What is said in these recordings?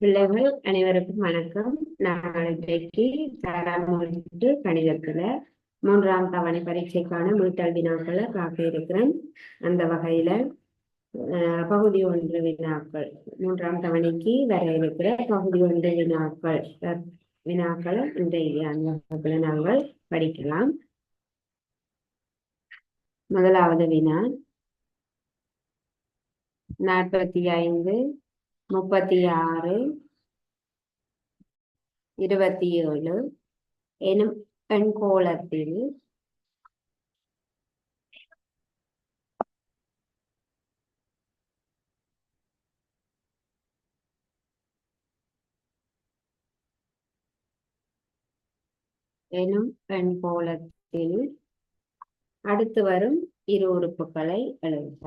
பிள்ளைகள் அனைவருக்கும் வணக்கம். நான் இன்றைக்கு தரம் 1 கணிதத்துல 3ஆம் தவணை பரீட்சைக்கான மீட்டல் வினாக்களை பார்க்க இருக்கிறேன். அந்த வகையில பகுதி 1 வினாக்கள் 3ஆம் தவணைக்கு வர இருக்கிற பகுதி 1 வினாக்களை இன்றைய அந்த வகுப்புல நாங்கள் படிக்கலாம். முதலாவது வினா 45, 36, 27 எனும் எண்கோளத்தில் அடுத்து வரும் இரு உறுப்புகளை எழுதுக.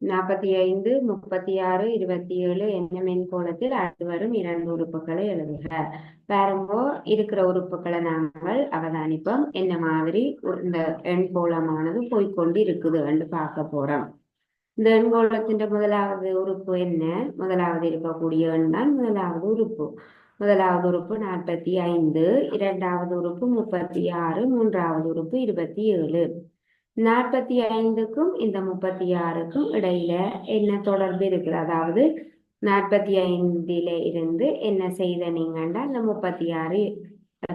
நாற்பத்தி 36, 27 என்னும் எண்கோணத்தில் அடுத்து வரும் இரண்டு உறுப்புகளை எழுதுக. பாருங்கோ, இருக்கிற உறுப்புகளை நாங்கள் அவதானிப்போம். என்ன மாதிரி இந்த எண்கோளமானது போய்கொண்டு இருக்குது என்று பார்க்க போறோம். இந்த எண்கோளத்தின் முதலாவது உறுப்பு என்ன? முதலாவது இருக்கக்கூடிய எண் தான் முதலாவது உறுப்பு. முதலாவது உறுப்பு 45, இரண்டாவது உறுப்பு 36, மூன்றாவது உறுப்பு 27. 45க்கும் இந்த 36க்கும் இடையில என்ன தொடர்பு இருக்குது? அதாவது 45 இருந்து என்ன செய்த நீங்கண்டா இந்த 36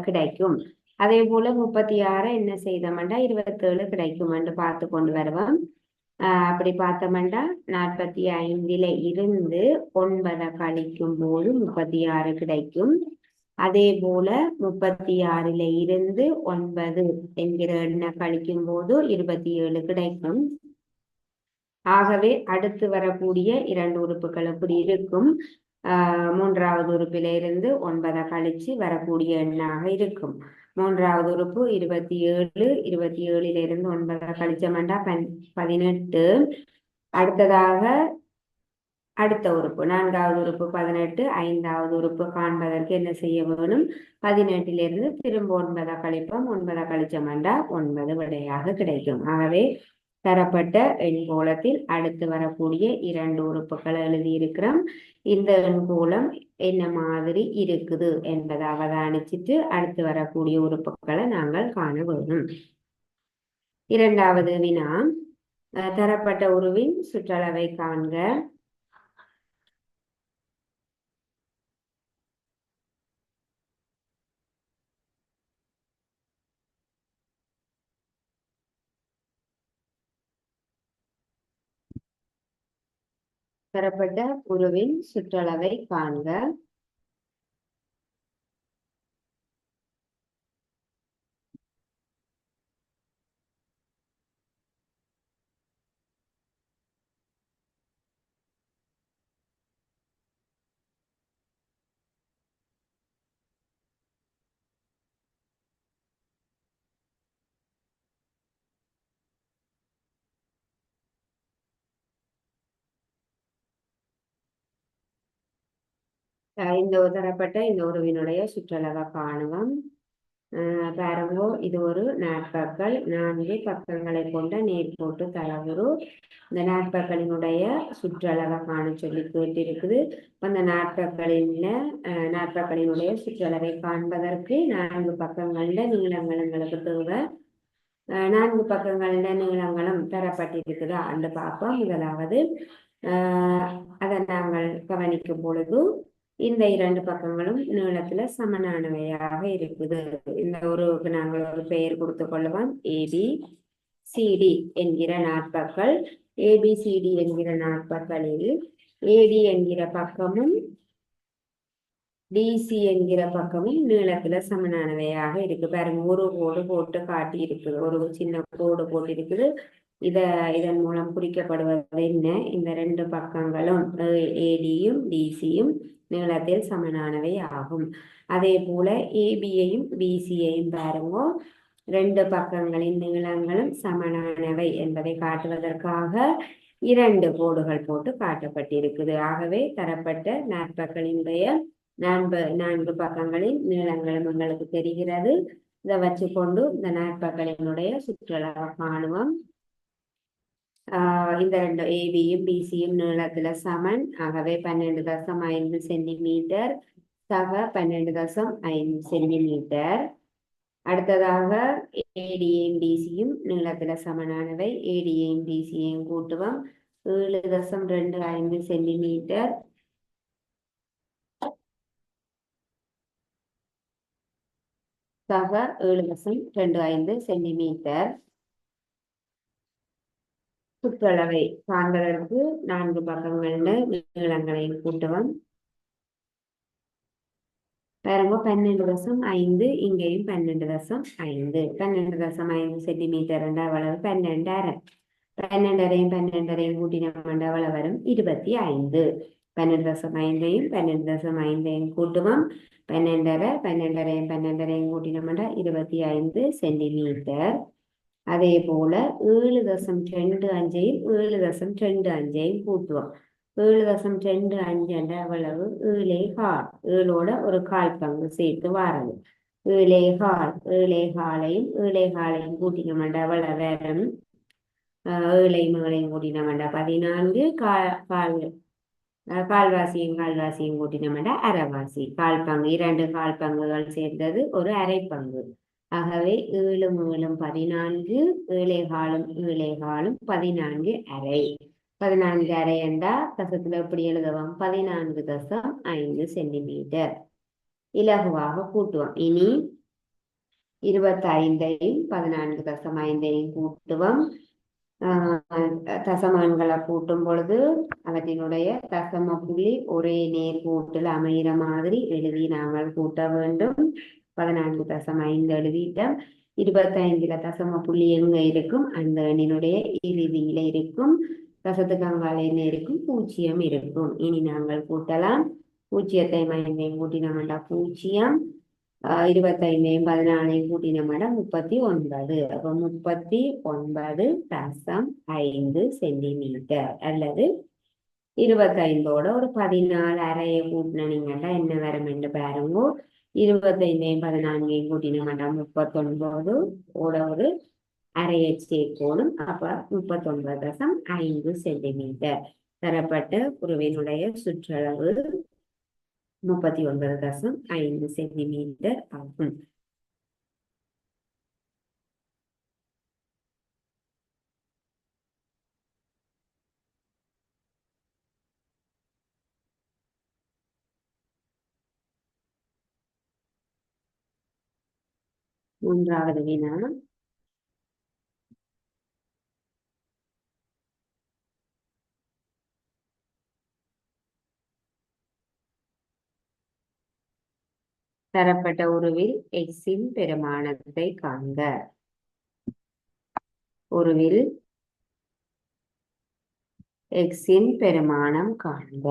கிடைக்கும். அதே போல 36 என்ன செய்தோம்டா 27 கிடைக்கும் என்று பார்த்து கொண்டு வருவோம். அப்படி பார்த்தோம்டா 45 இருந்து 9 கழிக்கும் போது 36 கிடைக்கும். அதே போல 36 இருந்து 9 என்கிற எண்ணை கழிக்கும் போது 27 கிடைக்கும். ஆகவே அடுத்து வரக்கூடிய இரண்டு உறுப்புகள் எப்படி இருக்கும்? மூன்றாவது உறுப்பில இருந்து 9 கழிச்சு வரக்கூடிய எண்ணாக இருக்கும். மூன்றாவது உறுப்பு 27, 27 இருந்து 9 கழிச்சோம்டா 18. அடுத்ததாக அடுத்த உறுப்பு நான்காவது உறுப்பு 18, ஐந்தாவது உறுப்பு காண்பதற்கு என்ன செய்ய வேணும்? 18 இருந்து திரும்ப 9 கழிப்போம். 9 கழிச்சோம்டா 9 விடையாக கிடைக்கும். ஆகவே தரப்பட்ட எண்கோளத்தில் அடுத்து வரக்கூடிய இரண்டு உறுப்புகளை எழுதியிருக்கிறோம். இந்த எண்கோளம் என்ன மாதிரி இருக்குது என்பதை அவதானிச்சுட்டு அடுத்து வரக்கூடிய உறுப்புகளை நாங்கள் காண வேணும். இரண்டாவது வினா, தரப்பட்ட உருவின் சுற்றளவை காண்க. தரப்பட்ட உருவின் சுற்றளவை காண்க. இந்த தரப்பட்ட இந்த உருவினுடைய சுற்றளவை காணுவோம். பாருங்கோ, இது ஒரு நாட்பக்கல், 4 பக்கங்களை கொண்ட நேர்கோட்டு தளவுரு. இந்த நாட்பக்களினுடைய சுற்றளவை காண சொல்லி கேட்டிருக்குது. அந்த நாட்பக்களினுடைய சுற்றளவை காண்பதற்கு 4 பக்கங்கள்ல நீளங்கள் எங்களுக்கு தேவை. 4 பக்கங்கள்ல நீளங்களும் தரப்பட்டிருக்குதா அந்த பார்ப்போம். முதலாவது அதை நாங்கள் கவனிக்கும் பொழுது இந்த இரண்டு பக்கங்களும் நீளத்துல சமனானவையாக இருக்குது. இந்த உருவுக்கு நாங்கள் ஒரு பெயர் கொடுத்து கொள்ளுவோம். ABCD என்கிற நாட்பக்கள். ABCD என்கிற நாட்பக்களில் AD என்கிற பக்கமும் DC என்கிற பக்கமும் நீளத்துல சமனானவையாக இருக்கு. பாருங்க, ஒரு கோடு போட்டு காட்டி இருக்குது, ஒரு சின்ன கோடு போட்டு இருக்குது. இதன் மூலம் குறிக்கப்படுவது என்ன? இந்த ரெண்டு பக்கங்களும் ஏடியும் டிசியும் நீளத்தில் சமனானவை ஆகும். அதே போல ஏபியையும் பிசியையும் பாருங்க, ரெண்டு பக்கங்களின் நீளங்களும் சமனானவை என்பதை காட்டுவதற்காக இரண்டு கோடுகள் போட்டு காட்டப்பட்டிருக்குது. ஆகவே தரப்பட்ட நாற்பக்களினுடைய நான்கு பக்கங்களின் நீளங்களும் எங்களுக்கு தெரிகிறது. இதை வச்சுக்கொண்டு இந்த நாற்பக்களினுடைய சுற்றளவு காணுவோம். இந்த ரெண்டு ஏபியும் பிசியும் நீளத்துல சமன். ஆகவே 12.5 சென்டிமீட்டர் சக 12.5 சென்டிமீட்டர். அடுத்ததாக ஏடியையும் டிசியும் நீளத்துல சமனானவை. ஏடியையும் டிசியையும் கூட்டுவோம். 7.25 சென்டிமீட்டர் சக 7.25 சென்டிமீட்டர். சுற்றளவை காண்பதற்கு நான்கு பக்கங்கள் நீளங்களையும் கூட்டுவோம். பாருங்க 12.5, இங்கேயும் 12.5. 12.5 சென்டிமீட்டர் அளவு 12.5. 12.5 12.5 கூட்டினோம் எவ்வளவு வரும்? 25. 12.5 12.5 கூட்டுவோம். 12.5 12.5 12.5 கூட்டினோம் 25 சென்டிமீட்டர். அதே போல 7.25 7.25 கூட்டுவோம். 7.25 என்ற அவ்வளவு 7.25. 7ஓட ஒரு கால் பங்கு சேர்த்து வாரது 7.25. 7.25 கூட்டினோம் அவ்வளவு வேறும் 7 கூட்டினோம் 14. கால்வாசியும் கூட்டினோம் அரைவாசி. கால் பங்கு, இரண்டு கால் பங்குகள் சேர்ந்தது ஒரு அரை பங்கு. ஆகவே 7 7 14, 7.25 14 அரை. 14 அரை என்றா தசத்துல எப்படி எழுதுவோம்? 14.5 சென்டிமீட்டர். இலகுவாக கூட்டுவோம். இனி 25ஐயும் 14.5ஐயும் கூட்டுவோம். தசமங்களை கூட்டும் பொழுது அவற்றினுடைய தசம புள்ளி ஒரே நேர்கோட்டில் அமைகிற மாதிரி எழுதி நாங்கள் கூட்ட வேண்டும். 14.5 எழுதிட்டோம். 25ல தசம புள்ளி எங்க இருக்கும்? அந்த எண்ணினுடைய இறுதியில இருக்கும். தசத்துக்கு அங்கால என்ன இருக்கும்? 0 இருக்கும். இனி நாங்கள் கூட்டலாம். 0ஐ 5ஐயும் கூட்டினோம்டா 0. 25ஐயும் 14ஐயும் கூட்டினோம்டா 39. அப்போ 39.5 சென்டிமீட்டர். அல்லது 25ஓட ஒரு 14 அரையை கூட்டினீங்கன்னா என்ன வரும் என்று பாருங்க. 25ஐயும் 14ஐயும் கூட்டினோம்டா 39 ஓட ஒரு அரையை சேர்க்கணும். அப்ப 39.5 சென்டிமீட்டர். தரப்பட்ட குருவினுடைய சுற்றளவு 39.5 சென்டிமீட்டர் ஆகும். மூன்றாவது வினா, தரப்பட்ட உருவில் எக்ஸின் பெருமானத்தை காண்க. உருவில் எக்ஸின் பெருமானம் காண்க.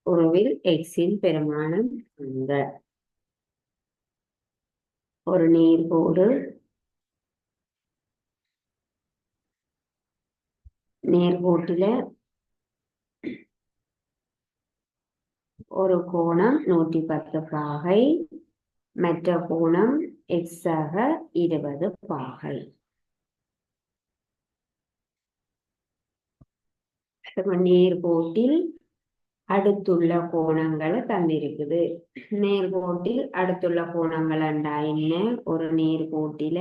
உருவில் எக்ஸின் பெருமானம் காண்க. ஒரு நேர்கோடு, நேர்கோட்டில ஒரு கோணம் 110 பாகை, மற்ற கோணம் எக்ஸாக 20 பாகை. நேர்கோட்டில் அடுத்துள்ள கோணங்களை தந்திருக்குது. நேர்கோட்டில் அடுத்துள்ள கோணங்கள் என்றா என்ன? ஒரு நேர்கோட்டில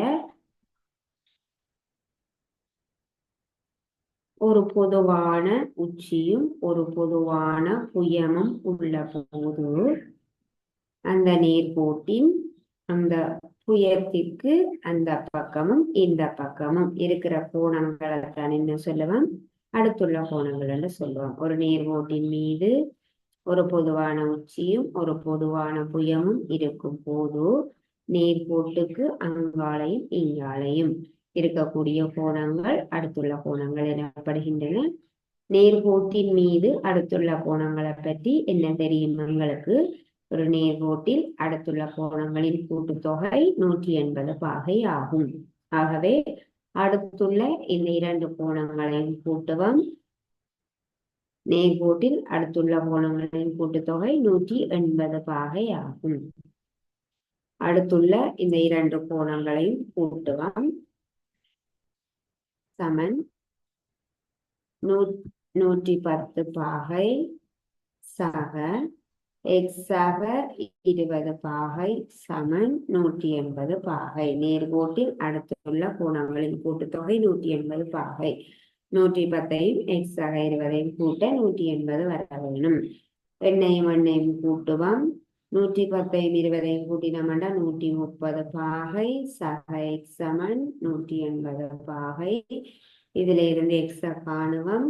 ஒரு பொதுவான உச்சியும் ஒரு பொதுவான புயமும் உள்ள போது அந்த நேர்கோட்டின் அந்த புயத்திற்கு அந்த பக்கமும் இந்த பக்கமும் இருக்கிற கோணங்களை தான் என்ன சொல்லுவோம்? அடுத்துள்ள கோணங்கள் என்று சொல்லுவோம். ஒரு நேர்கோட்டின் மீது ஒரு பொதுவான உச்சியும் ஒரு பொதுவான புயமும் இருக்கும் போது நேர்கோட்டுக்கு அங்காலையும் இங்காலையும் இருக்கக்கூடிய கோணங்கள் அடுத்துள்ள கோணங்கள் எனப்படுகின்றன. நேர்கோட்டின் மீது அடுத்துள்ள கோணங்களை பற்றி என்ன தெரியும் எங்களுக்கு? ஒரு நேர்கோட்டில் அடுத்துள்ள கோணங்களின் கூட்டுத்தொகை 180 பாகை ஆகும். ஆகவே அடுத்துள்ள இந்த இரண்டு கோணங்களையும் கூட்டுவோம். நேர்கோட்டில் அடுத்துள்ள கோணங்களின் கூட்டுத்தொகை 180 பாகை ஆகும். அடுத்துள்ள இந்த இரண்டு கோணங்களையும் கூட்டுவோம். சமன் 110 பாகை சக எக்ஸாக 20 பாகை சமன் 180 பாகை. நேர்கோட்டில் அடுத்துள்ள கோணங்களின் கூட்டுத்தொகை 180 பாகை. 110ஐயும் எக்ஸாக 20ஐயும் கூட்ட 180 வர வேணும். எண்ணையும் கூட்டுவோம். 110ஐயும் 20ஐயும் கூட்டினோம்னா 130 பாகை சக எக்ஸ் சமன் 180 பாகை. இதுல இருந்து எக்ஸ காணுவோம்.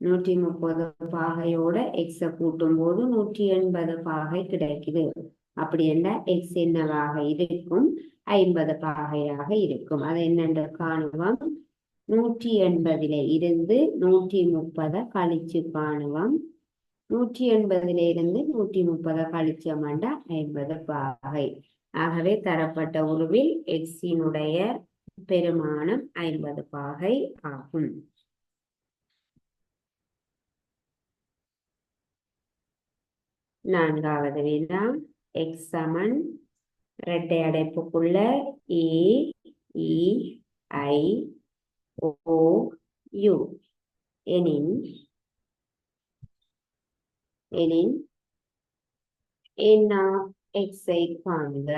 130 பாகையோட எக்ஸ கூட்டும் போது 180 பாகை கிடைக்குது. அப்படி என்றால் எக்ஸ் என்னவாக இருக்கும்? 50 பாகையாக இருக்கும். அது என்னென்று காணுவோம். 180 இருந்து 130 கழிச்சு காணுவோம். 180 இருந்து 130 கழிச்சோம்னா 50 பாகை. ஆகவே தரப்பட்ட உருவில் எக்ஸினுடைய பெருமானம் 50 பாகை ஆகும். நான்காவது வினா எக்ஸ் சமன் இரட்டை அடைப்புக்குள்ள ஏ இ ஐ ஓ யு எனின் n of x-ஐ காண்க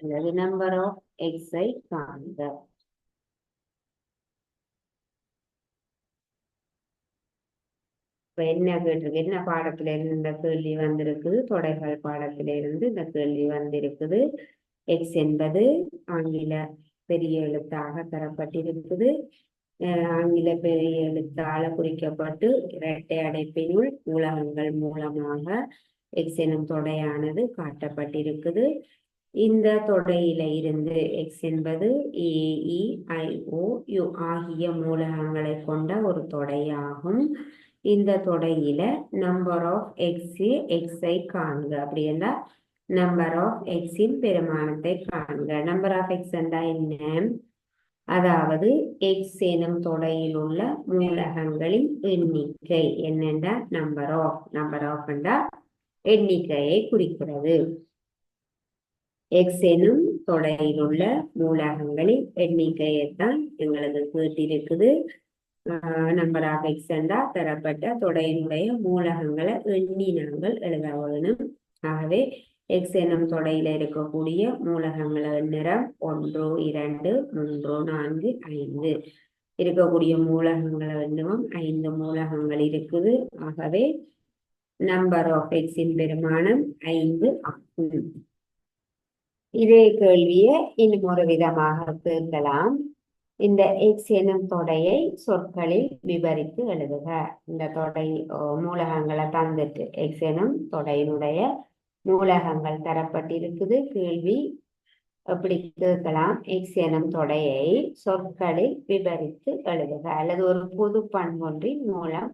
அல்லது நம்பர் ஆஃப் x-ஐ காண்க. என்ன கேட்டிருக்கு? என்ன பாடத்துல இருந்து இந்த கேள்வி வந்திருக்குது? தொடைகள் பாடத்தில இருந்து இந்த கேள்வி வந்திருக்குது. எக்ஸ் என்பது ஆங்கில பெரிய எழுத்தாக தரப்பட்டிருக்குது. ஆங்கில பெரிய எழுத்தால குறிக்கப்பட்டு இரட்டை அடைப்பினுள் மூலகங்கள் மூலமாக எக்ஸ் எனும் தொடையானது காட்டப்பட்டிருக்குது. இந்த தொடையில இருந்து எக்ஸ் என்பது AEIOU ஆகிய மூலகங்களை கொண்ட ஒரு தொடையாகும். இந்த தொடையில நம்பர் ஆஃப் எக்ஸை காண்க. அப்படி என்றால் நம்பர் ஆஃப் எக்ஸின் பெருமானத்தை காண்க. நம்பர் ஆஃப் எக்ஸ் என்றால் என்ன? அதாவது எக்ஸ் எனும் தொடையில் உள்ள மூலகங்களின் எண்ணிக்கை என்னென்ற நம்பர் ஆஃப் என்றால் எண்ணிக்கையை குறிக்கிறது. எக்ஸ் எனும் தொடையில் உள்ள மூலகங்களின் எண்ணிக்கையைத்தான் எங்களுக்கு கேட்டிருக்குது. நம்பர் ஆஃப் எக்ஸ் என்றால் தரப்பட்ட தொடையினுடைய மூலகங்களை எண்ணி நாங்கள் எழுத வேணும். ஆகவே எக்ஸ் எனும் தொடையில இருக்கக்கூடிய மூலகங்களை எண்ணிறம் 1 2 3 4 5 இருக்கக்கூடிய மூலகங்களை எண்ணுவோம். 5 மூலகங்கள் இருக்குது. ஆகவே நம்பர் ஆஃப் எக்ஸின் பெருமானம் 5 ஆகும். இதே கேள்வியை இன்னும் ஒரு விதமாக கேட்கலாம். இந்த எக்ஸ் எனும் தொடையை சொற்களில் விவரித்து எழுதுக. இந்த தொடை மூலகங்களை தந்துட்டு எக்ஸ் எனும் தொடையினுடைய மூலகங்கள் தரப்பட்டிருக்குது. கேள்வி எப்படி கேட்கலாம்? எக்ஸ் எனும் தொடையை சொற்களில் விவரித்து எழுதுக அல்லது ஒரு பொது பண்பொன்றின் மூலம்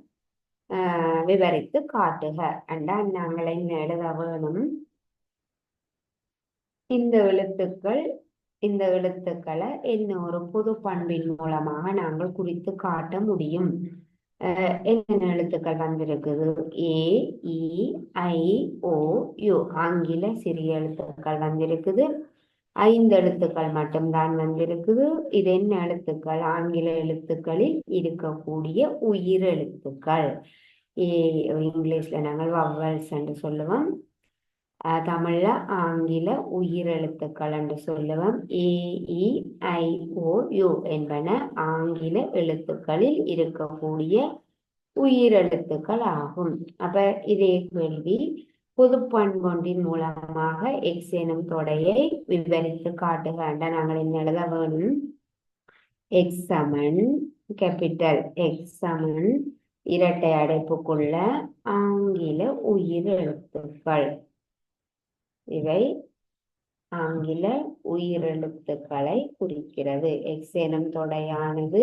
விவரித்து காட்டுக என்றால் நாங்கள் என்ன எழுத வேணும்? இந்த எழுத்துக்களை என்ன ஒரு பொது பண்பின் மூலமாக நாங்கள் குறித்து காட்ட முடியும். என்னென்ன எழுத்துக்கள் வந்திருக்குது? AEIOU ஆங்கில சிறிய எழுத்துக்கள் வந்திருக்குது. 5 எழுத்துக்கள் மட்டும்தான் வந்திருக்குது. இது என்ன எழுத்துக்கள்? ஆங்கில எழுத்துக்களில் இருக்கக்கூடிய உயிர் எழுத்துக்கள். இங்கிலீஷ்ல நாங்கள் வவல்ஸ் என்று சொல்லுவோம். தமிழ்ல ஆங்கில உயிர் எழுத்துக்கள் என்று சொல்லுவோம். AEIOU என்பன ஆங்கில எழுத்துக்களில் இருக்கக்கூடிய உயிரெழுத்துக்கள் ஆகும். அப்ப இதே கேள்வி பொது பண்பொன்றின் மூலமாக எக்ஸ் எனும் தொடையை விவரித்து காட்டுக. நாங்கள் என்ன எழுத வேணும்? எக்ஸ் சமன் கேபிட்டல் எக்ஸ் சமன் இரட்டை அடைப்புக்குள்ள ஆங்கில உயிர் எழுத்துக்கள். இவை ஆங்கில உயிரெழுத்துக்களை குறிக்கிறது. எக்ஸ் எனும் தொடையானது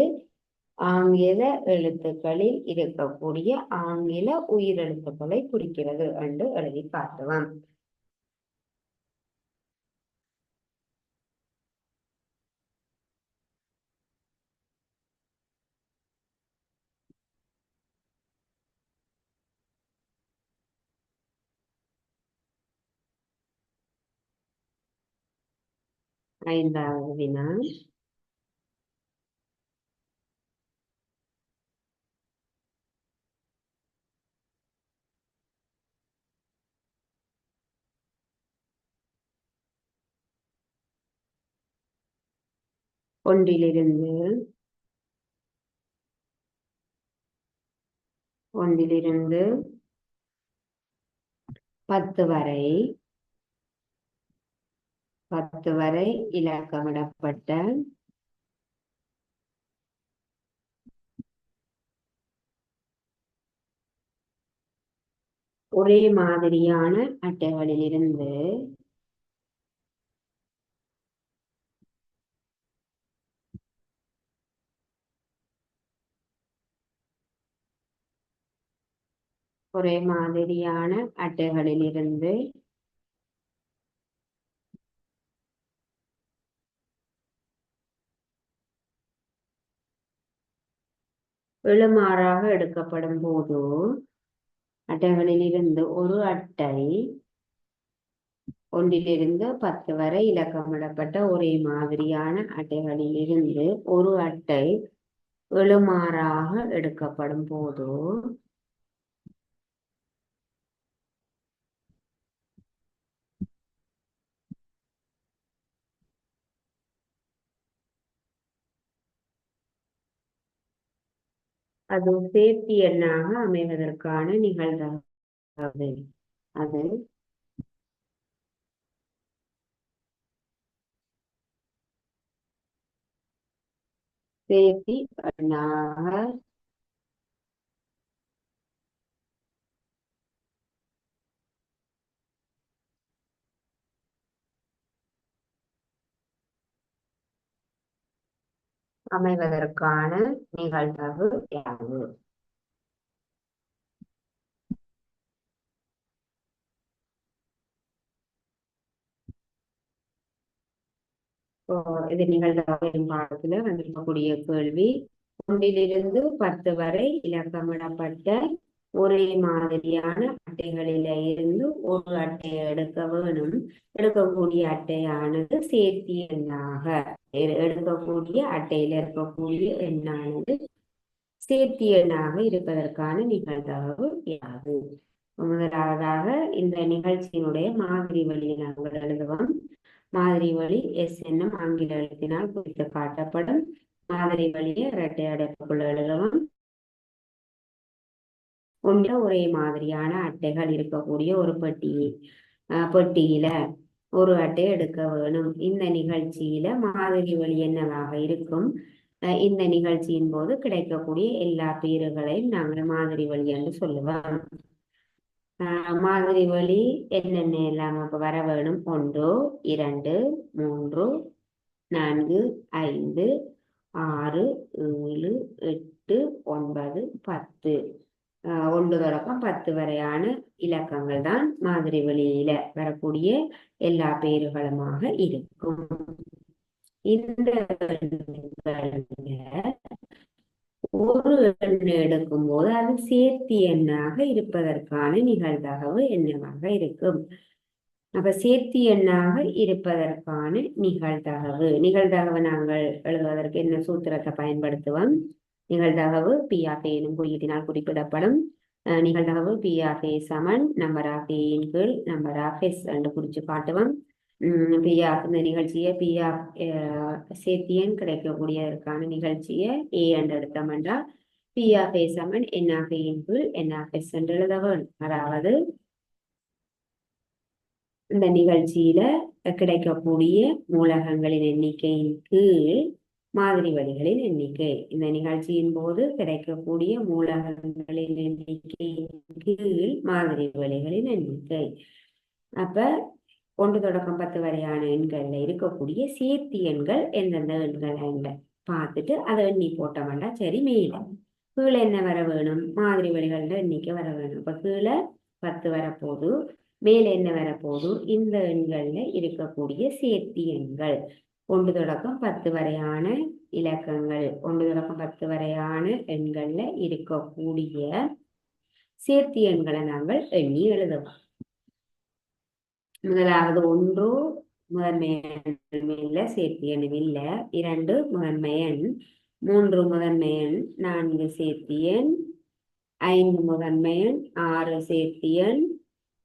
ஆங்கில எழுத்துக்களில் இருக்கக்கூடிய ஆங்கில உயிரெழுத்துக்களை குறிக்கிறது என்று எழுதி காட்டுவோம். ஐந்தாவது வினா. ஒன்றிலிருந்து 10 வரை இலக்கமிடப்பட்ட ஒரே மாதிரியான அட்டைகளிலிருந்து எழுமாறாக எடுக்கப்படும் போது அட்டைகளிலிருந்து ஒரு அட்டை ஒன்றிலிருந்து 10 வரை இலக்கமிடப்பட்ட ஒரே மாதிரியான அட்டைகளிலிருந்து ஒரு அட்டை எழுமாறாக எடுக்கப்படும் போது அது சேர்த்தி எண்ணாக அமைவதற்கான நிகழ்தகவு. அது சேர்த்தி எண்ணாக அமைவதற்கான நிகழ்தகவு யாது? இது நிகழ்தகவின் பாடத்துல வந்திருக்கக்கூடிய கேள்வி. ஒன்றிலிருந்து 10 வரை இலக்கமிடப்பட்ட ஒரே மாதிரியான அட்டைகளில இருந்து ஒரு அட்டையை எடுக்க வேணும். எடுக்கக்கூடிய அட்டையானது சேர்த்தி எண்ணாக எடுக்கக்கூடிய அட்டையில இருக்கக்கூடிய எண்ணானது சேர்த்தி எண்ணாக இருப்பதற்கான நிகழ்தகவு யாது? முதலாவதாக இந்த நிகழ்ச்சியினுடைய மாதிரி வழியை நாங்கள் எழுதுவோம். மாதிரி வழி எஸ் என்னும் ஆங்கில எழுத்தினால் குறித்து காட்டப்படும். மாதிரி வழியை இரட்டை அடைப்புக்குள் எழுதுவோம். ஒன்று ஒரே மாதிரியான அட்டைகள் இருக்கக்கூடிய ஒரு பெட்டியில ஒரு அட்டை எடுக்க வேணும். இந்த நிகழ்ச்சியில மாதிரி வழி என்னவாக இருக்கும்? இந்த நிகழ்ச்சியின் போது கிடைக்கக்கூடிய எல்லா பேறுகளையும் நாங்கள் மாதிரி வழி என்று சொல்லுவோம். மாதிரி வழி என்னென்ன எல்லாம் வர வேணும்? 1, 2, 3, 4, 5, 6, 7, 8, 9, 10. 1 தொடக்கம் 10 வரையான இலக்கங்கள் தான் மாதிரி வழியில வரக்கூடிய எல்லா பேறுகளுமாக இருக்கும். இந்த ஒரு எண் எடுக்கும் போது அது சேர்த்தி எண்ணாக இருப்பதற்கான நிகழ்தகவு என்னவாக இருக்கும்? அப்ப சேர்த்தி எண்ணாக இருப்பதற்கான நிகழ்தகவு நாங்கள் எழுதுவதற்கு என்ன சூத்திரத்தை பயன்படுத்துவோம்? நிகழ்தகவு P(a) எனும் குறியீட்டினால் குறிப்பிடப்படும். நிகழ்தகவு P(a) சமன் நம்பர் ஆஃப் ஏயின் கீழ் நம்பர் ஆஃப் எஸ் என்று குறிச்சு காட்டுவோம். இந்த நிகழ்ச்சியை சேர்த்தி எண் கிடைக்கக்கூடியதற்கான நிகழ்ச்சியை ஏ என்று எடுத்தோம் என்றால் P(a) சமன் N(a) யின் கீழ் N(s) என்று எழுத வேண்டும். அதாவது இந்த நிகழ்ச்சியில கிடைக்கக்கூடிய மூலகங்களின் எண்ணிக்கையின் கீழ் மாதிரி வழிகளின் எண்ணிக்கை. இந்த நிகழ்ச்சியின் போது கிடைக்கக்கூடிய மூலகங்களின் எண்ணிக்கையின் கீழ் மாதிரி வழிகளின் எண்ணிக்கை. அப்ப 1 தொடக்கம் 10 வரையான எண்கள்ல இருக்கக்கூடிய சேர்த்தி எண்கள் எந்தெந்த எண்கள் பார்த்துட்டு அதை எண்ணி போட்டோம்னா சரி. மேல கீழே என்ன வர வேணும்? மாதிரி வழிகள எண்ணிக்கை வர வேணும். இப்ப கீழே 10 வரப்போது, மேல என்ன வரப்போது? இந்த எண்கள்ல இருக்கக்கூடிய சேர்த்தி எண்கள் 1 தொடக்கம் 10 வரையான இலக்கங்கள், 1 தொடக்கம் 10 வரையான எண்கள்ல இருக்கக்கூடிய சேர்த்தி எண்களை நாங்கள் எண்ணி எழுதுவோம். முதலாவது 1 முதன்மை எண் சேர்த்தி எண் இல்லை, 2 முதன்மை எண், 3 முதன்மை எண், 4 சேர்த்தி எண், 5 முதன்மை எண், 6 சேர்த்தி எண்,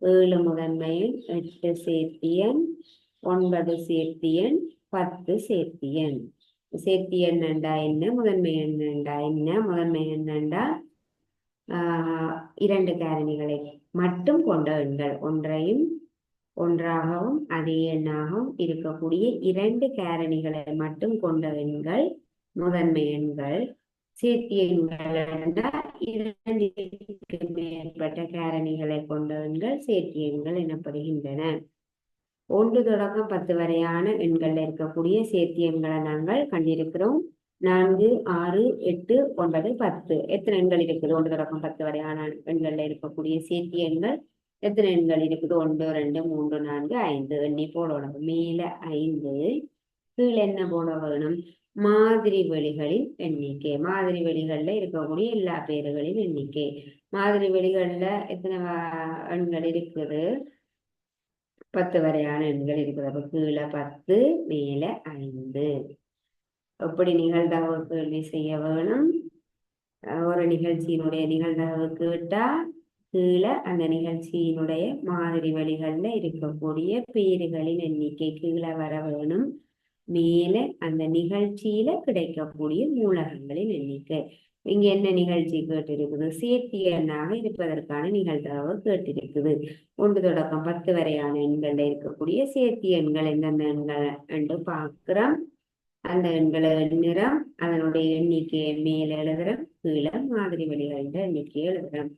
7 முதன்மை எண், 8 சேர்த்தி எண், 9 சேர்த்தி எண், 10 சேர்த்தி எண். சேர்த்தி எண் என்றா என்ன? முதன்மை எண் என்றா என்ன? முதன்மை எண் என்றா 2 காரணிகளை மட்டும் கொண்ட எண்கள், ஒன்றாகவும் அதே எண்ணாகவும் இருக்கக்கூடிய 2 காரணிகளை மட்டும் கொண்ட எண்கள் முதன்மை எண்கள். சேர்த்தி எண்கள் என்றால் 2க்கு மேற்பட்ட காரணிகளை கொண்ட எண்கள் சேர்த்தி எண்கள் எனப்படுகின்றன. 1 தொடக்கம் 10 வரையான எண்கள்ல இருக்கக்கூடிய சேர்த்தி எண்களை நாங்கள் கண்டிருக்கிறோம். 4, 6, 8, 9, 10. எத்தனை எண்கள் இருக்குது? 1 தொடக்கம் 10 வரையான எண்கள்ல இருக்கக்கூடிய சேர்த்தி எண்கள் எத்தனை எண்கள் இருக்குது? 1, 2, 3, 4, 5 எண்ணி போடணும். மேல 5, கீழே என்ன போட வேணும்? மாதிரி வெளிகளின் எண்ணிக்கை. மாதிரி வெளிகள்ல இருக்கக்கூடிய எல்லா பேர்களின் எண்ணிக்கை. மாதிரி வெளிகள்ல எத்தனை எண்கள் இருக்குது? 10 வரையான எண்கள் இருக்குது. அப்ப கீழே 10, மேல 5. எப்படி நிகழ்தகவு கேள்வி செய்ய வேணும்? ஒரு நிகழ்ச்சியினுடைய நிகழ்தகவு கேட்டா கீழே அந்த நிகழ்ச்சியினுடைய மாதிரி வழிகள்ல இருக்கக்கூடிய பேர்களின் எண்ணிக்கை கீழே வர வேணும். மேல அந்த நிகழ்ச்சியில கிடைக்கக்கூடிய மூலகங்களின் எண்ணிக்கை. இங்க என்ன நிகழ்ச்சி கேட்டிருக்குது? சேர்த்தி எண்ணாக இருப்பதற்கான நிகழ்தகவு கேட்டிருக்குது. 1 தொடக்கம் 10 வரையான எண்கள்ல இருக்கக்கூடிய சேர்த்தி எண்கள் எந்தெந்த எண்கள் என்று பார்க்கிறோம். அந்த எண்களை எண்ணிறோம், அதனுடைய எண்ணிக்கையை மேல எழுதுறோம், கீழே மாதிரி வழிகளின் எண்ணிக்கையை எழுதுறோம்.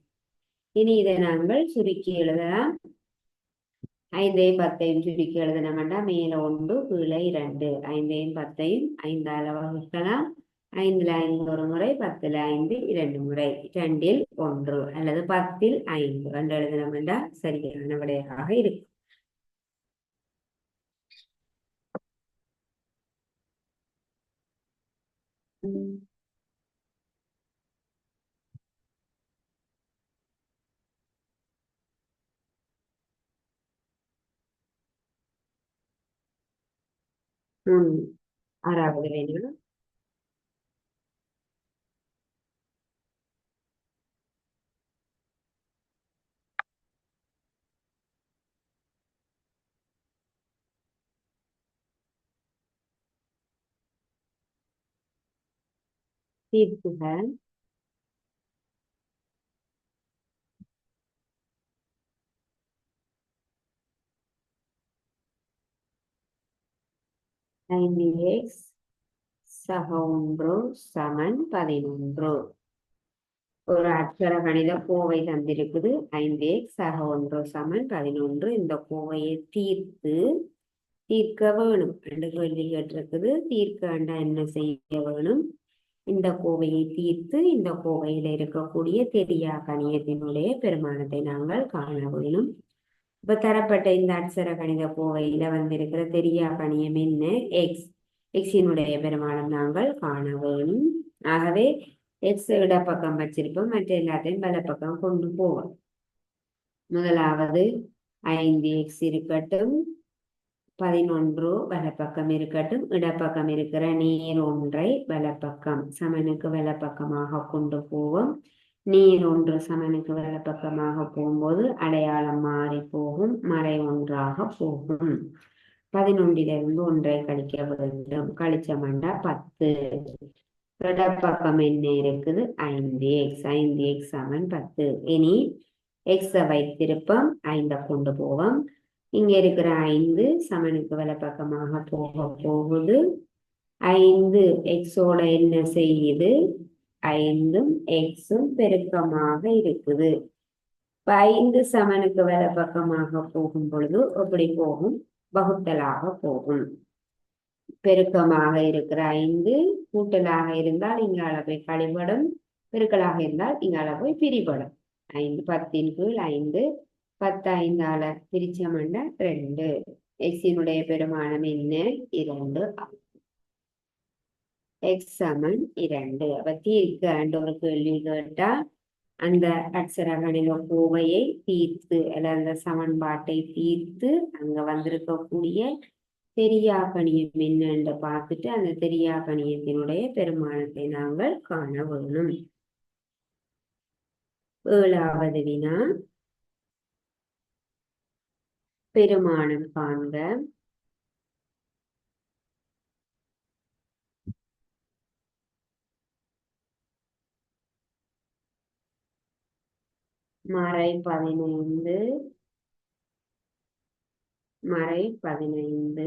இனி இதை நாங்கள் சுருக்கி எழுதலாம். 5ஐயும் 10ஐயும் சுருக்கி எழுதினோம்னா மேல 1, கீழே 2. 5ஐயும் 10ஐயும் 5ஆல் வகுக்கலாம். 5ல் 5 ஒரு முறை, 10ல் 5 2 முறை, 2ல் 1 அல்லது 10ல் 5 என்று எழுதினோம்னா சரியான விடையாக இருக்கும். ஆறாவது வேணும். தீர்ப்புகள். x சக 1 சமன் 11. ஒரு அட்சர கணித கோவை தந்திருக்குது. 5x சக 1 சமன் 11. இந்த கோவையை தீர்க்க வேணும் என்று கேள்வி கேட்டிருக்குது. தீர்க்க என்ன செய்ய வேணும்? இந்த கோவையை தீர்த்து இந்த கோவையில இருக்கக்கூடிய தெரியா கணியத்தினுடைய பெருமானத்தை நாங்கள் காண வேணும். இப்ப தரப்பட்ட இந்த அட்சர கணித கோவையில வந்திருக்கிற தெரியா கணியம் என்ன? எக்ஸினுடைய பெருமானம் நாங்கள் காண வேணும். ஆகவே எக்ஸ் இடப்பக்கம் வச்சிருப்போம், மற்ற எல்லாத்தையும் வலப்பக்கம் கொண்டு போவோம். முதலாவது 5x இருக்கட்டும், 11 வலப்பக்கம் இருக்கட்டும், இடப்பக்கம் இருக்கிற நீர் ஒன்றை வலப்பக்கம் சமனுக்கு வலப்பக்கமாக கொண்டு போவோம். நீர் 1 சமனுக்கு வலப்பக்கமாக போகும்போது அடையாளம் மாறி போகும், மறை ஒன்றாக போகும். 11லிருந்து 1ஐ கழிக்க வேண்டும். கழிச்சமண்டா 10. இடப்பக்கம் என்ன இருக்குது? 5x சமன் 10. இனி எக்ஸை வைத்திருப்போம், 5ஐ கொண்டு போவோம். இங்க இருக்கிற 5 சமனுக்கு வலப்பக்கமாக போக போகுது. 5 எக்ஸோட என்ன செய்யுது? 5ம் எக்ஸும் பெருக்கமாக இருக்குது. 5 சமனுக்கு வலது பக்கமாக போகும் பொழுது எப்படி போகும்? வகுத்தலாக போகும். பெருக்கமாக இருக்கிற 5 கூட்டலாக இருந்தால் இங்கால போய் கழிபடும், பெருக்கலாக இருந்தால் இங்கால போய் பிரிபடும். 5 10ன் கீழ் 5 10 5ஆல பிரிச்சமண்ட 2. எக்ஸினுடைய பெருமானம் என்ன? 2. எக்ஸ் சமன் 2. அப்ப தீர்க்க ஒரு கேள்வி கேட்டா அந்த அட்சரகணித கோவையை தீர்த்து அல்லது அந்த சமன்பாட்டை தீர்த்து அங்க வந்திருக்கக்கூடிய தெரியா கணியம் என்னன்னு பார்த்துட்டு அந்த தெரியா கணியத்தினுடைய பெருமானத்தை நாங்கள் காண வேணும். 7வது வினா, பெருமானம் காண்க. மறை 15 மறை 15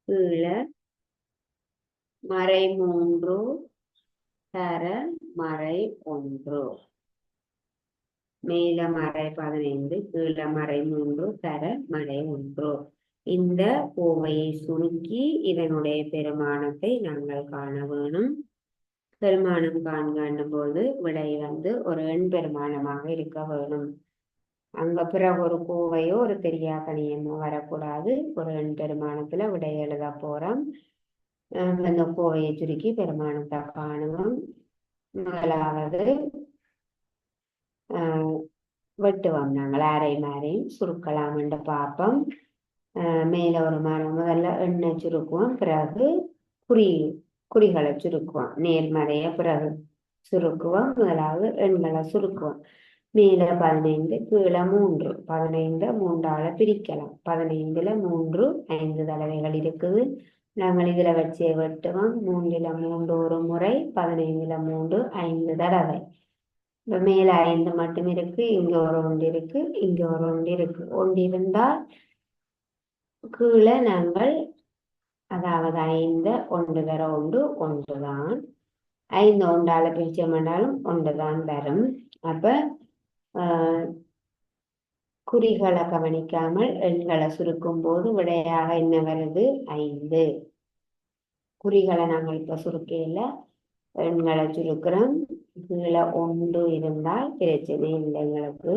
கீழே மறை 3 தர மறை 1. மேல மறை 15 கீழே மறை 3 தர மறை 1. இந்த கோவையை சுருக்கி இதனுடைய பெருமானத்தை நாங்கள் காண வேணும். பெருமானம் காண்கின்ற போது விடை ஒரு எண் பெருமானமாக இருக்க வேணும். அங்க பிறகு ஒரு கோவையோ ஒரு தெரியா கணியமோ வரக்கூடாது. ஒரு எண் பெருமானத்துல விடை எழுத போறோம். அந்த கோவையை சுருக்கி பெருமானத்தை காணுவோம். முதலாவது வெட்டுவோம். நாங்கள் அரை மாறையும் சுருக்கலாம் என்று பார்ப்போம். மேல ஒரு மரம் முதல்ல எண்ணெய் சுருக்குவோம், பிறகு குறிகளை சுருக்குவோம். நேர்மறைய பிறகு சுருக்குவோம். முதலாவது எண்களை சுருக்குவோம். மேல 15 கீழே 3. 15 3ஆல பிரிக்கலாம். 15ல 3 5 தடவைகள் இருக்குது. நாங்கள் இதுல வச்சே வெட்டுவோம். 3ல 3 ஒரு முறை, 15ல 3 5 தடவை. இப்ப மேல 5 மட்டும் இருக்கு. இங்க ஒரு ஒன்று இருக்கு, இங்க ஒரு ஒன்று இருக்கு. ஒன்று இருந்தால் கீழே நாங்கள் அதாவது 5 1 தர 1 ஒன்றுதான். 5 ஒன்றால பிரிச்சம் என்றாலும் ஒன்றுதான் வரும். அப்ப குறிகளை கவனிக்காமல் எண்களை சுருக்கும் போது விடையாக என்ன வருது? 5. குறிகளை நாங்கள் இப்ப சுருக்கையில எண்களை சுருக்கிறோம். கீழே 1 இருந்தால் பிரச்சனை இல்லை. எங்களுக்கு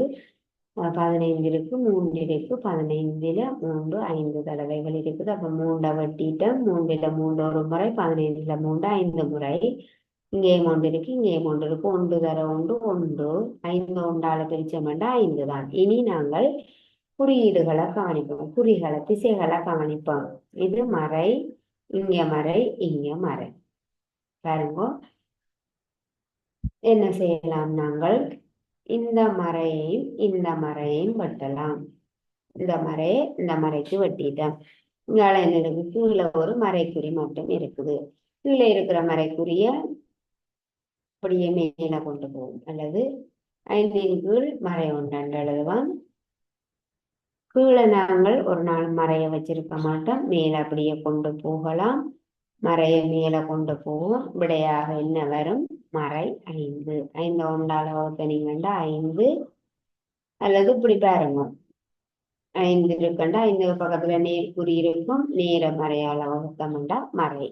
15 இருக்கு, 3 இருக்கு. 15ல 3 5 தடவைகள் இருக்குது. அப்ப 3 வெட்டிட்டோம். 3ல 3 ஒரு முறை, 15ல 3 5 முறை. இங்கேயும் 1 இருக்கு, இங்கேயும் 1 இருக்கு. 1 தர 1 1. 5 ஒன்றால பிரிச்சோம்னா 5 தான். இனி நாங்கள் குறியீடுகளை கவனிப்போம். குறிகளை திசைகளை கவனிப்போம். இது மறை, இங்க மறை, இங்க மறை. பாருங்க என்ன செய்யலாம்? நாங்கள் இந்த மறையையும் இந்த மறையையும் வெட்டலாம். இந்த மறையை இந்த மறைக்கு வெட்டிட்டோம். இங்கால என்ன இருக்கு? கீழே ஒரு மறைக்குறி மட்டும் இருக்குது. கீழே இருக்கிற மறைக்குரிய அப்படியே மேல கொண்டு போகும். அல்லது 5ன் கீழ் மறை 1 எழுதுவோம். கீழே நாங்கள் ஒரு நாள் மறைய வச்சிருக்க மாட்டோம். மேல அப்படியே கொண்டு போகலாம். மறைய மேல கொண்டு போவோம். விடையாக என்ன வரும்? மறை 5. 5 ஒன்றால வகுத்தனீங்கண்டா 5. அல்லது இப்படி பாருங்க, 5 இருக்குண்டா 5 பக்கத்துல நேர்குறி இருக்கும். நேர மறையால வகுத்தோம்டா மறை.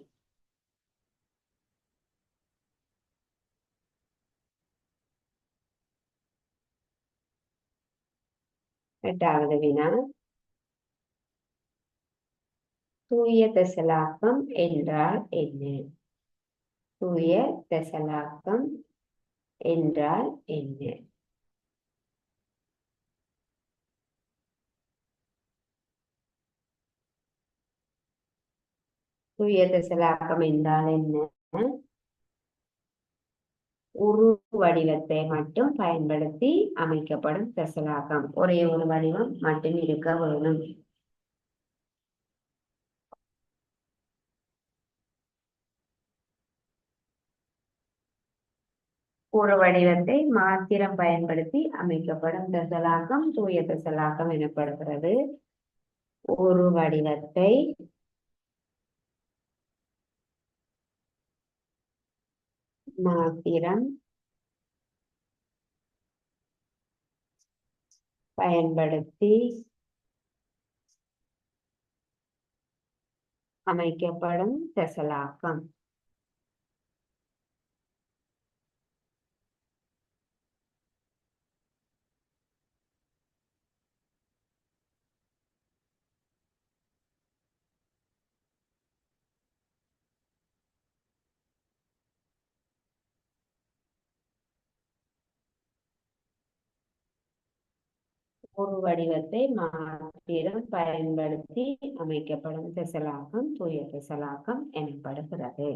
எட்டாவது வினா, தூய தெசலாக்கம் என்றால் என்ன? தூய தெசலாக்கம் என்றால் என்ன? தூய தெசலாக்கம் என்றால் என்ன? உரு வடிவத்தை மட்டும் பயன்படுத்தி அமைக்கப்படும் தெசலாக்கம். ஒரே ஒரு வடிவம் மட்டும் இருக்க வேணும். ஒரு வடிவத்தை மாத்திரம் பயன்படுத்தி அமைக்கப்படும் தெசலாக்கம் தூய தெசலாக்கம் எனப்படுகிறது. ஒரு வடிவத்தை மாத்திரம் பயன்படுத்தி அமைக்கப்படும் தெசலாக்கம். ஒரு வடிவத்தை மாத்திரம் பயன்படுத்தி அமைக்கப்படும் தெசலாக்கம் தூய தெசலாக்கம் எனப்படுகிறது.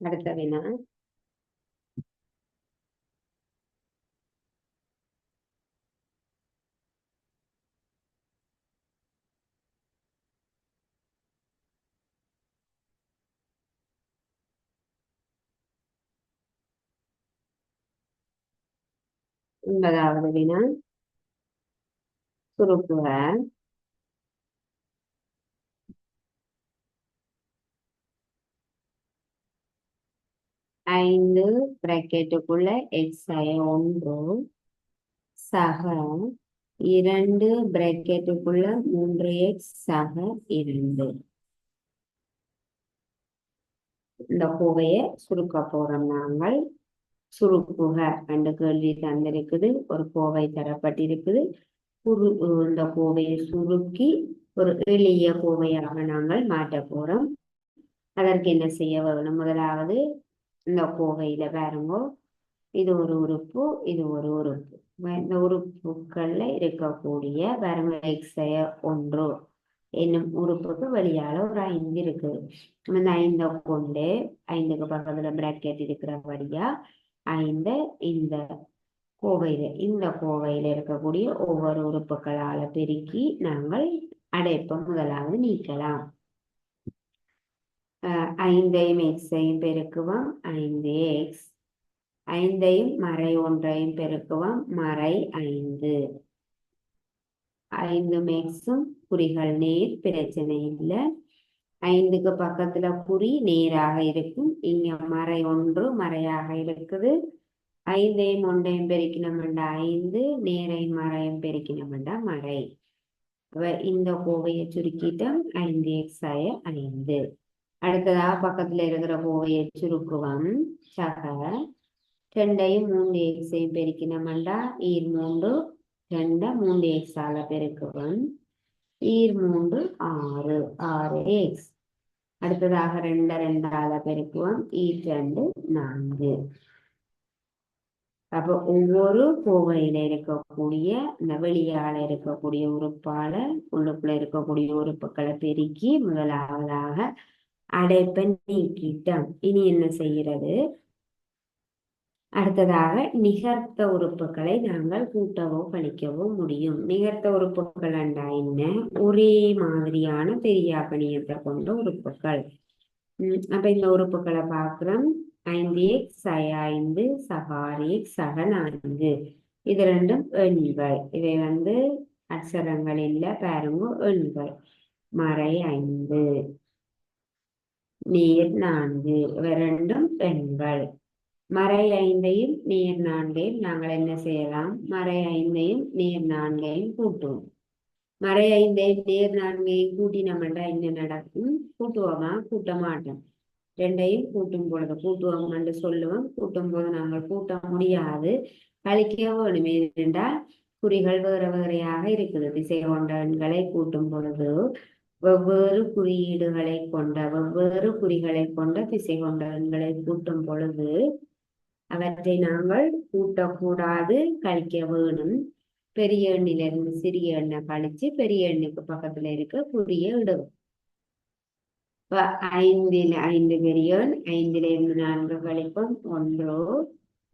அடுத்த வினா, ஒன்பதாவது வினா, சுருக்குக 5 பிராக்கெட்டுக்குள்ள x1 சக 2 பிராக்கெட்டுக்குள்ள 3x சக 2. இந்த கோவையை சுருக்க போறோம் நாங்கள். சுருக்குக ரெண்டு கேள்வி தந்திருக்குது, ஒரு கோவை தரப்பட்டிருக்குது. இந்த கோவையை சுருக்கி ஒரு எளிய கோவையாக நாங்கள் மாற்ற போறோம். அதற்கு என்ன செய்ய வேணும்? முதலாவது இந்த கோவையில பாருங்க, இது ஒரு உறுப்பு, இது ஒரு உறுப்பு. இந்த உறுப்புகள்ல இருக்கக்கூடிய பாருங்க, x1 என்னும் உறுப்புக்கு வெளியால ஒரு 5 இருக்கு. அந்த 5 கொண்டு 5க்கு பக்கத்துல பிராக்கெட் இருக்கிறபடியா 5 இந்த கோவையில இருக்கக்கூடிய ஒவ்வொரு உறுப்புகளால பெருக்கி நாங்கள் அடைப்பை முதலாவது நீக்கலாம். 5ஐயும் x-ஐயும் பெருக்குவோம் 5x, 5ஐயும் மறை 1ஐயும் பெருக்குவோம் மறை 5. 5ம் x-ம் குறிகள் நேர், பிரச்சனை இல்லை. 5க்கு பக்கத்துல குறி நேராக இருக்கும். இங்க மறை 1 மறையாக இருக்குது. 5ஐயும் 1ஐயும் பெருக்கினோம்டா 5, நேரையும் மறையும் பெருக்கினோம்டா மறை. இந்த கோவையை சுருக்கிட்டோம் 5x-ஆய 5. அடுத்ததாக பக்கத்துல இருக்கிற கோவையை சுருக்குவோம் சக 2ஐயும் 3x-ஐயும் பெருக்கினோம்டா 3 2 3x-ஆல பெருக்குவோம் 3 6 6x. அடுத்ததாக 2 2ஆல பெருக்குவோம் 2 4. அப்ப ஒவ்வொரு கோவையில இருக்கக்கூடிய இந்த வெளியால இருக்கக்கூடிய உறுப்பால உள்ளுக்குள்ள இருக்கக்கூடிய உறுப்புகளை பெருக்கி முதலாவதாக அடைப்பை நீக்கிட்டோம். இனி என்ன செய்கிறது? அடுத்ததாக நிகர்த்த உறுப்புகளை நாங்கள் கூட்டவோ கழிக்கவோ முடியும். நிகர்த்த உறுப்புகள் என்றா என்ன? ஒரே மாதிரியான பெரியாக்கணியத்தை கொண்ட உறுப்புகள். அப்ப இந்த உறுப்புகளை பார்க்கிறோம். 5x சக 5 சக 6x சக 4. இது ரெண்டும் எண்கள். இவை அக்ஷரங்கள் இல்ல, பாருங்க எண்கள். மறை 5 நேர் 4 இவை ரெண்டும் எண்கள். மறை 5ஐயும் நேர் 4ஐயும் நாங்கள் என்ன செய்யலாம்? மறை 5ஐயும் நேர் 4ஐயும் கூட்டுவோம். மறை 5ஐயும் நேர் 4ஐயும் கூட்டினோம்னா என்ன நடக்கும்? கூட்டுவோமா? கூட்ட மாட்டோம். 2ஐயும் கூட்டும் பொழுது கூட்டுவோம் என்று சொல்லுவோம். கூட்டும் போது நாங்கள் கூட்ட முடியாது, கழிக்க வேணும். ஏனென்றால் குறிகள் வேறு வேறையாக இருக்குது. திசை கொண்ட எண்களை கூட்டும் பொழுது வெவ்வேறு குறியீடுகளை கொண்ட வெவ்வேறு குறிகளை கொண்ட திசை கொண்ட எண்களை கூட்டும் பொழுது அவற்றை நாங்கள் கூட்டக்கூடாது, கழிக்க வேணும். பெரிய எண்ணிலிருந்து சிறிய எண்ணை கழிச்சு பெரிய எண்ணுக்கு பக்கத்துல இருக்க குறிய இடுவோம். இப்ப 5 பெரிய எண், 5லிருந்து 4 கழிப்போம் 1.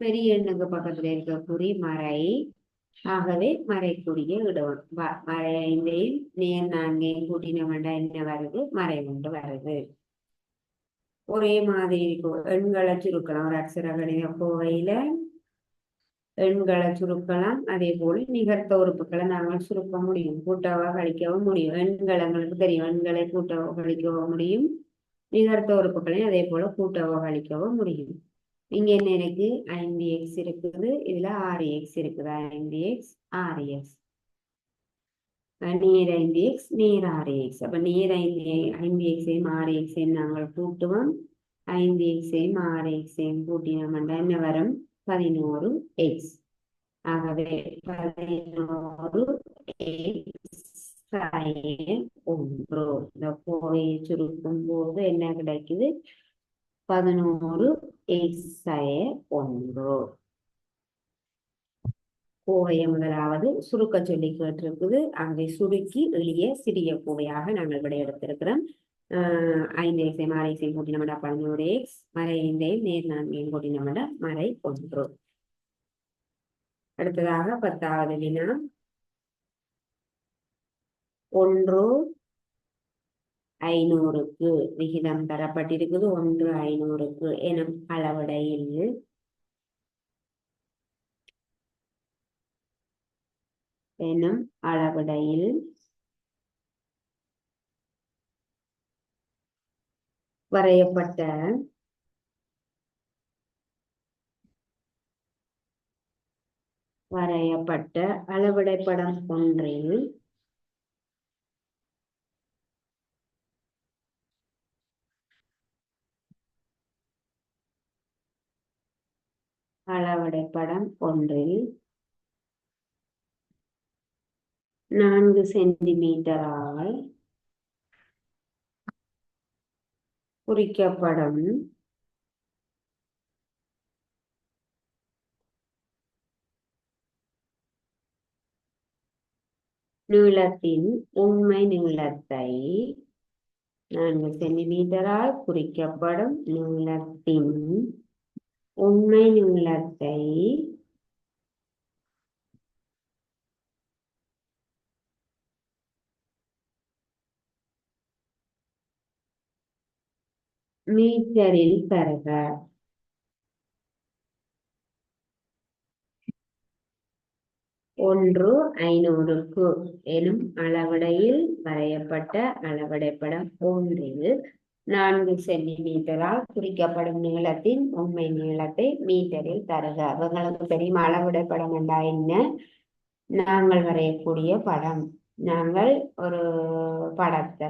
பெரிய எண்ணுக்கு பக்கத்துல இருக்க குறி மறை, ஆகவே மறைக்குறிய இடுவோம். மறை 5ஐயும் நேர் 4ஐயும் கூட்டினோம்னா என்ன வருது? மறை 1 வருது. ஒரே மாதிரி இருக்கும். எண்களை சுருக்கலாம். ஒரு அக்ஷர கணித கோவையில எண்களை சுருக்கலாம். அதே போல நிகர்த்த உறுப்புகளை நாங்கள் சுருக்க முடியும், கூட்டவோ கழிக்கவும் முடியும். எண்கள் எங்களுக்கு தெரியும், எண்களை கூட்டவோ கழிக்கவோ முடியும். நிகர்த்த உறுப்புகளையும் அதே போல கூட்டவோ கழிக்கவோ முடியும். இங்க என்ன இருக்கு? 5x இருக்குது, இதுல 6x இருக்குது. 5x 6x, நேர் 5x நேர் 6x. அப்ப நேர் 5xையும் 6xையும் நாங்கள் கூட்டுவோம். 5xையும் 6xையும் கூட்டினோம்னா என்ன வரும்? 11x. ஆகவே 11x1. இந்த கோவையை சுருக்கும் போது என்ன கிடைக்குது? 11x1. கோவையை முதலாவது சுருக்க சொல்லி கேட்டிருக்குது. அங்கே சுருக்கி எளிய சிறிய கோவையாக நாங்கள் விடை எடுத்திருக்கிறோம். 5xையும் 6xையும் கூட்டினோம்னா 11x, மறை 5ஐயும் நேர் 4ஐயும் கூட்டினோம்னா மறை 1. அடுத்ததாக 10வது வினா. 1/500க்கு விகிதம் தரப்பட்டிருக்குது. 1/500க்கு எனும் அளவிடையில் வரையப்பட்ட அளவிடைப்படம் ஒன்றில் அளவிடைப்படம் ஒன்றில் 4 சென்டிமீட்டரால் குறிக்கப்படும் நீளத்தின் உண்மை நீளத்தை 4 சென்டிமீட்டரால் குறிக்கப்படும் நீளத்தின் உண்மை நீளத்தை மீட்டரில் தருக. 1/500க்கு எனும் அளவிடையில் வரையப்பட்ட அளவிடைப்படம் ஒன்றில் 4 சென்டிமீட்டரால் குறிக்கப்படும் நீளத்தின் உண்மை நீளத்தை மீட்டரில் தருக. அவங்களுக்கு தெரியும் அளவிடைப்படம் என்றா என்ன? நாங்கள் வரையக்கூடிய படம். நாங்கள் ஒரு படத்தை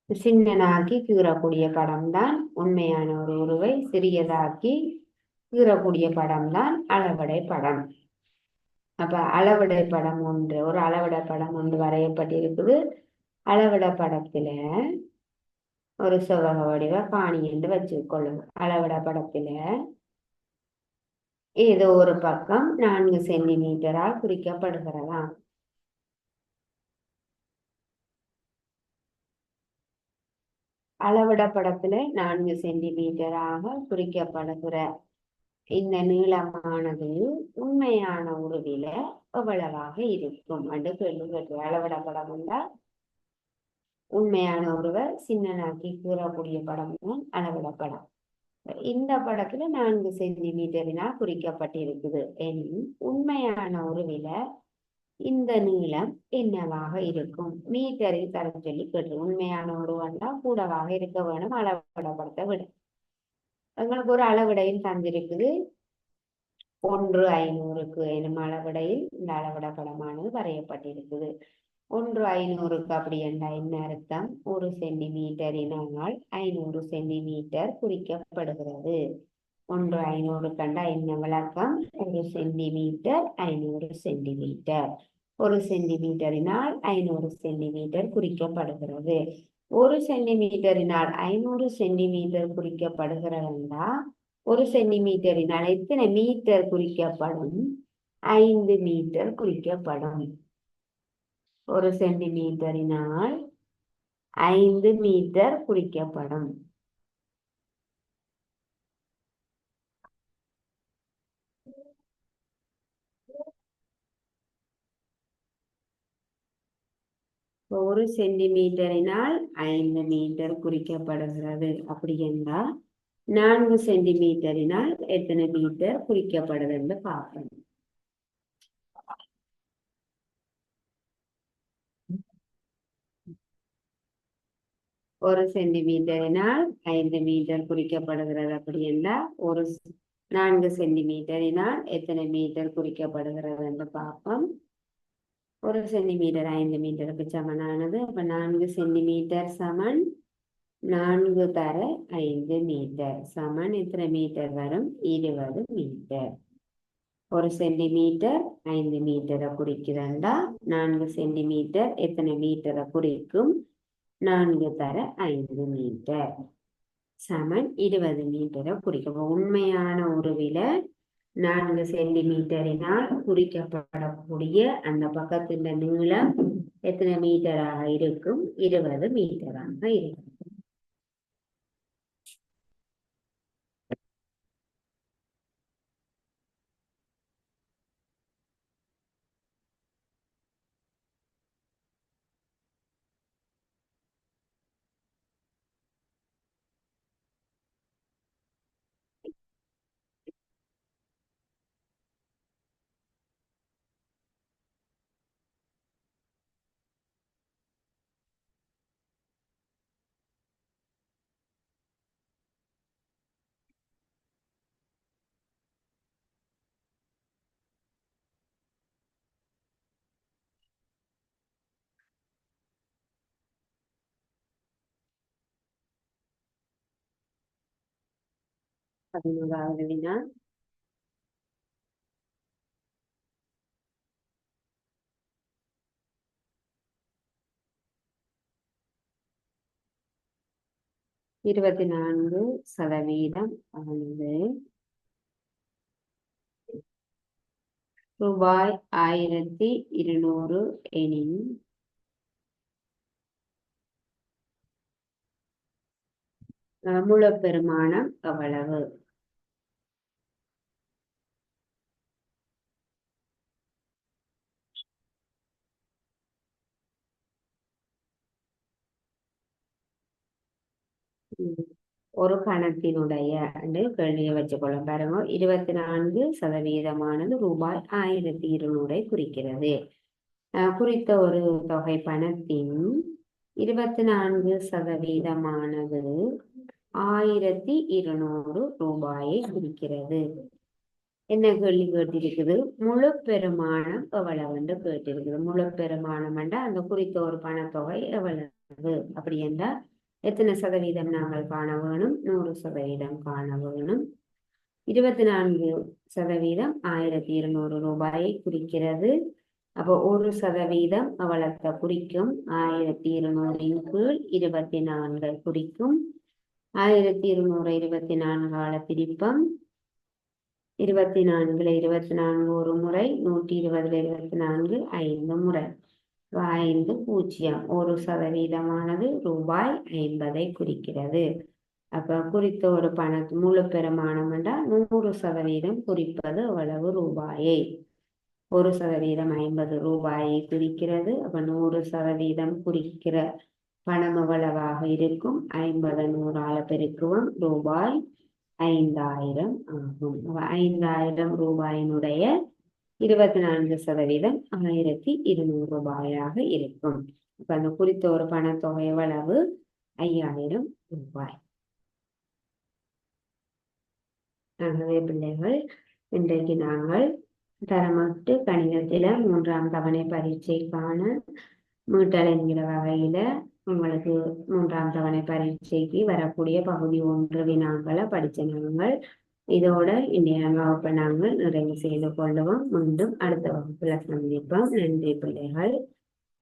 சின்னனாக்கி கீறக்கூடிய படம் தான் உண்மையான ஒரு உருவை சிறியதாக்கி கீறக்கூடிய படம் தான் அளவடை படம். அப்ப அளவடை படம் ஒன்று, ஒரு அளவடை படம் ஒன்று வரையப்பட்டிருக்குது. அளவடை படத்துல ஒரு செவ்வக வடிவ பாணி என்று வச்சுக்கொள்ளுங்க. அளவடை படத்துல ஏதோ ஒரு பக்கம் 4 சென்டிமீட்டரால் குறிக்கப்படுகிறதாம். அளவிட படத்துல 4 சென்டிமீட்டராக குறிக்கப்படுகிற இந்த நீளமானது உண்மையான உருவில எவ்வளவாக இருக்கும் என்று கேள்வி கேட்டு. அளவிட படம் என்றால் உண்மையான உருவை சின்னனாக்கி கூறக்கூடிய படம் தான் அளவிட படம். இந்த படத்துல 4 சென்டிமீட்டரினால் குறிக்கப்பட்டிருக்குது. எனின் உண்மையான உருவில இந்த நீளம் என்னவாக இருக்கும்? மீட்டரில் தர சொல்லி கேட்டு. உண்மையான உருவம்னா கூடவாக இருக்க வேணும் அளவிடப்படத்தை விட. எங்களுக்கு ஒரு அளவிடையில் தந்திருக்குது 1/500க்கு எனும் அளவிடையில் இந்த அளவிட படமானது வரையப்பட்டிருக்குது. 1/500க்கு அப்படி என்றால் என்ன அர்த்தம்? 1 சென்டிமீட்டரினால் 500 சென்டிமீட்டர் குறிக்கப்படுகிறது. 1/500 கண்டா என்ன விளக்கம்? 1 சென்டிமீட்டர் 500 சென்டிமீட்டர். 1 சென்டிமீட்டரினால் 500 சென்டிமீட்டர் குறிக்கப்படுகிறது. 1 சென்டிமீட்டரினால் 500 சென்டிமீட்டர் குறிக்கப்படுகிறதா 1 சென்டிமீட்டரினால் எத்தனை மீட்டர் குறிக்கப்படும்? 5 மீட்டர் குறிக்கப்படும். 1 சென்டிமீட்டரினால் 5 மீட்டர் குறிக்கப்படும். ஒரு சென்டிமீட்டரினால் 5 மீட்டர் குறிக்கப்படுகிறது. அப்படி என்றால் 4 சென்டிமீட்டரினால் எத்தனை மீட்டர் குறிக்கப்படுது என்று பார்க்கணும். ஒரு சென்டிமீட்டரினால் 5 மீட்டர் குறிக்கப்படுகிறது. அப்படி என்றால் 4 சென்டிமீட்டரினால் எத்தனை மீட்டர் குறிக்கப்படுகிறது என்று பார்ப்போம். 1 சென்டிமீட்டர் 5 மீட்டருக்கு சமனானது. அப்ப 4 சென்டிமீட்டர் சமன் 4 தர 5 மீட்டர் சமன் எத்தனை மீட்டர் வரும்? 20 மீட்டர். 1 சென்டிமீட்டர் 5 மீட்டரை குறிக்கிறண்டா 4 சென்டிமீட்டர் எத்தனை மீட்டரை குறிக்கும்? 4 தர 5 மீட்டர் சமன் 20 மீட்டரை குறிக்கும். உண்மையான உருவில 4 சென்டிமீட்டரினால் குறிக்கப்படக்கூடிய அந்த பக்கத்தின் நீளம் எத்தனை மீட்டராக இருக்கும்? 20 மீட்டராக இருக்கும். பதினோராவது வினா. %4 ஆனது ரூபாய் 1200 எனின் மூலப்பெருமானம் எவ்வளவு? ஒரு கணத்தினுடைய கேள்வியை வச்சுக்கொள்ள பாருங்க. 24% ரூபாய் 1200 குறிக்கிறது. குறித்த ஒரு தொகை பணத்தின் 24% 1200 ரூபாயை குறிக்கிறது. என்ன கேள்வி கேட்டிருக்குது? முழு பெருமானம் எவ்வளவுன்னு கேட்டிருக்குது. முழு பெருமானம் என்றால் அந்த குறித்த ஒரு பணத்தொகை எவ்வளவு அப்படி என்றால் எத்தனை சதவீதம் நாங்கள் காண வேணும்? 100% காண வேணும். 24% 1200 ரூபாயை குறிக்கிறது. அப்போ 1% அவ்வளத்தை குறிக்கும். 1200 கீழ் 24 குறிக்கும். 1200 24 பிரிப்பம். 24 24 ஒரு முறை, 120 24 5 முறை. 5 0 1% ரூபாய் 50 குறிக்கிறது. அப்ப குறித்த ஒரு முழு பெருமானம் என்றால் 100% குறிப்பது எவ்வளவு? ரூபாயை. 1% 50 ரூபாயை குறிக்கிறது. அப்ப 100% குறிக்கிற பணம் எவ்வளவாக இருக்கும்? 50 100ஆல பெருக்குவோம். ரூபாய் 5000 ஆகும். 5000 ரூபாயினுடைய 24% 1200 ரூபாயாக இருக்கும். அப்ப அந்த குறித்த ஒரு பணத்தொகை எவ்வளவு? 5000 ரூபாய். ஆகவே பிள்ளைகள், இன்றைக்கு நாங்கள் தரமட்டு கணிதத்தில 3ஆம் தவணை பரீட்சைக்கான மீட்டல் என்கிற வகையில உங்களுக்கு 3ஆம் தவணை பரீட்சைக்கு வரக்கூடிய பகுதி 1 வினாக்களை படிச்ச நாங்கள் இதோட இன்றைய வகுப்பை நாங்கள் நிறைவு செய்து கொள்வோம். மீண்டும் அடுத்த வகுப்புல சந்திப்போம். நன்றி பிள்ளைகள்.